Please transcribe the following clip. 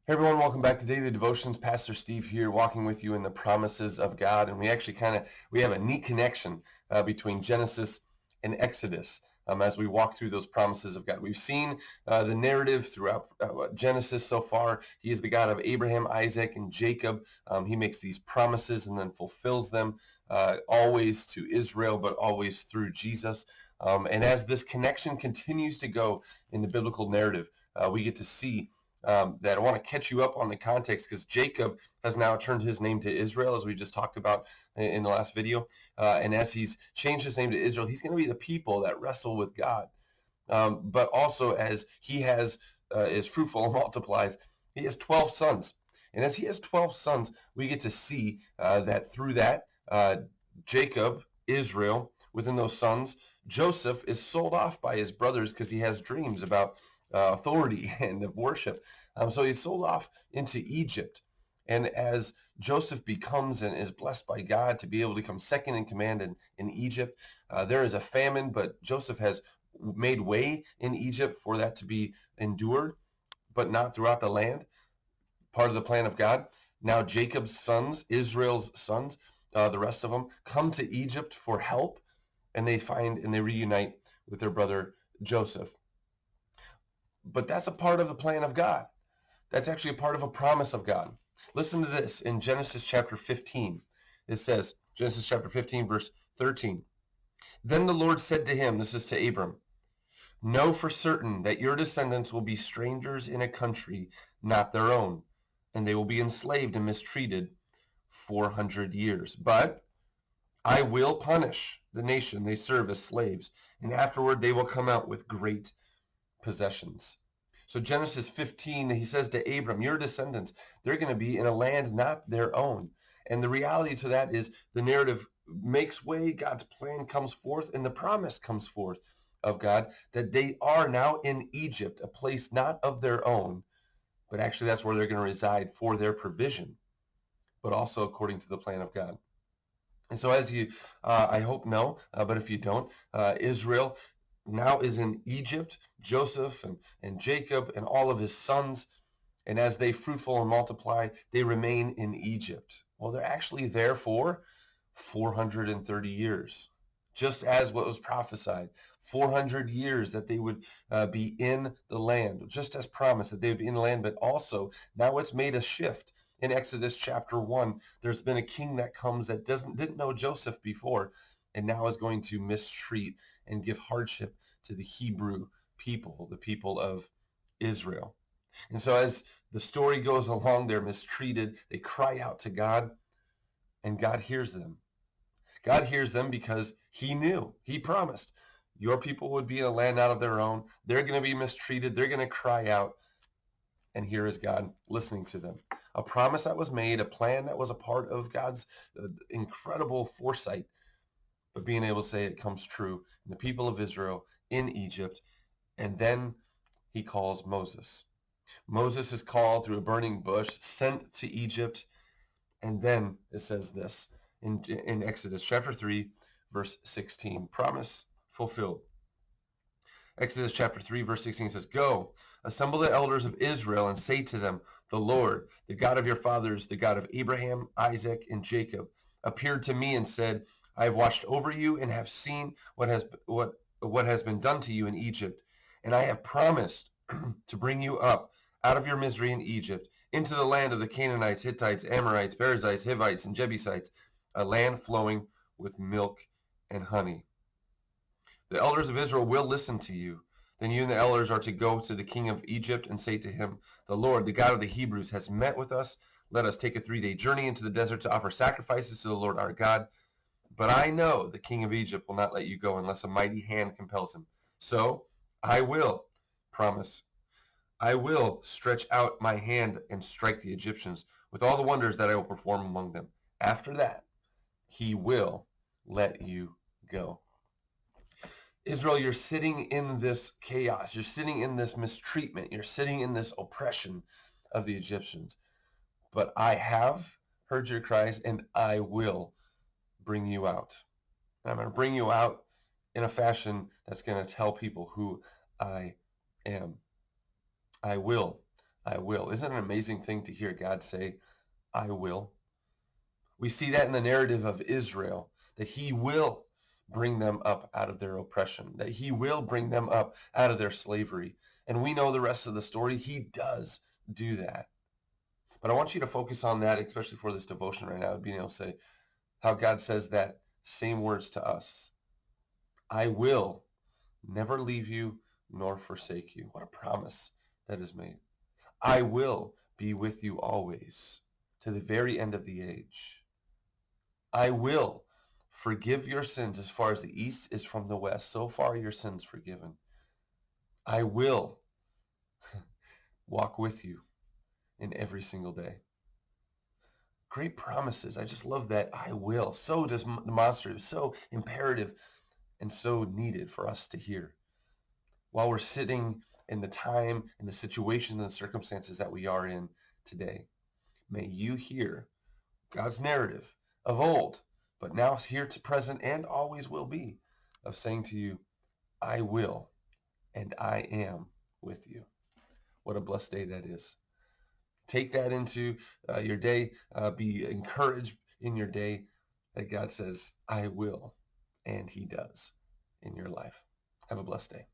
Hey everyone, welcome back to Daily Devotions. Pastor Steve here, walking with you in the promises of God. And we actually we have a neat connection between Genesis and Exodus as we walk through those promises of God. We've seen the narrative throughout Genesis so far. He is the God of Abraham, Isaac, and Jacob. He makes these promises and then fulfills them always to Israel, but always through Jesus. And as this connection continues to go in the biblical narrative, we get to see that I want to catch you up on the context, because Jacob has now turned his name to Israel, as we just talked about in the last video. And as he's changed his name to Israel, he's going to be the people that wrestle with God. But also, as he is fruitful and multiplies, he has 12 sons. And as he has 12 sons, we get to see that through that, Jacob, Israel, within those sons, Joseph is sold off by his brothers because he has dreams about authority and worship. So he's sold off into Egypt. And as Joseph becomes and is blessed by God to be able to become second in command in Egypt, there is a famine, but Joseph has made way in Egypt for that to be endured, but not throughout the land. Part of the plan of God. Now Jacob's sons, Israel's sons, the rest of them, come to Egypt for help, and they reunite with their brother Joseph. But that's a part of the plan of God. That's actually a part of a promise of God. Listen to this in Genesis chapter 15. It says, Genesis chapter 15, verse 13. Then the Lord said to him, this is to Abram, know for certain that your descendants will be strangers in a country not their own, and they will be enslaved and mistreated 400 years. But I will punish the nation they serve as slaves, and afterward they will come out with great possessions. So Genesis 15, he says to Abram, your descendants, they're going to be in a land not their own. And the reality to that is the narrative makes way, God's plan comes forth, and the promise comes forth of God that they are now in Egypt, a place not of their own, but actually that's where they're going to reside for their provision, but also according to the plan of God. And so as you, I hope know, but if you don't, Israel now is in Egypt, Joseph and Jacob and all of his sons. And as they fruitful and multiply, they remain in Egypt. Well, they're actually there for 430 years, just as what was prophesied. 400 years that they would be in the land, just as promised that they would be in the land. But also now it's made a shift. In Exodus chapter 1, there's been a king that comes that didn't know Joseph before, and now is going to mistreat and give hardship to the Hebrew people, the people of Israel. And so as the story goes along, they're mistreated. They cry out to God, and God hears them. God hears them because he knew, he promised, your people would be in a land out of their own. They're going to be mistreated. They're going to cry out. And here is God listening to them. A promise that was made, a plan that was a part of God's incredible foresight, but being able to say it comes true in the people of Israel in Egypt. And then he calls Moses. Moses is called through a burning bush, sent to Egypt. And then it says this in Exodus chapter 3, verse 16, promise fulfilled. Exodus chapter 3, verse 16 says, go, assemble the elders of Israel and say to them, the Lord, the God of your fathers, the God of Abraham, Isaac, and Jacob, appeared to me and said, I have watched over you and have seen what has been done to you in Egypt. And I have promised to bring you up out of your misery in Egypt into the land of the Canaanites, Hittites, Amorites, Perizzites, Hivites, and Jebusites, a land flowing with milk and honey. The elders of Israel will listen to you. Then you and the elders are to go to the king of Egypt and say to him, the Lord, the God of the Hebrews, has met with us. Let us take a 3-day journey into the desert to offer sacrifices to the Lord our God. But I know the king of Egypt will not let you go unless a mighty hand compels him. So I will promise. I will stretch out my hand and strike the Egyptians with all the wonders that I will perform among them. After that, he will let you go. Israel, you're sitting in this chaos. You're sitting in this mistreatment. You're sitting in this oppression of the Egyptians. But I have heard your cries, and I will bring you out. And I'm going to bring you out in a fashion that's going to tell people who I am. I will I will. Isn't it an amazing thing to hear God say, I will? We see that in the narrative of Israel, that he will bring them up out of their oppression, that he will bring them up out of their slavery. And we know the rest of the story. He does do that. But I want you to focus on that, especially for this devotion right now, being able to say how God says that same words to us. I will never leave you nor forsake you. What a promise that is made. I will be with you always to the very end of the age. I will forgive your sins as far as the east is from the west. So far are your sins forgiven. I will walk with you in every single day. Great promises. I just love that I will. So demonstrative, so imperative, and so needed for us to hear while we're sitting in the time, in the situation, and the circumstances that we are in today. May you hear God's narrative of old, but now here to present and always will be, of saying to you, I will and I am with you. What a blessed day that is. Take that into your day. Be encouraged in your day that God says, I will, and he does in your life. Have a blessed day.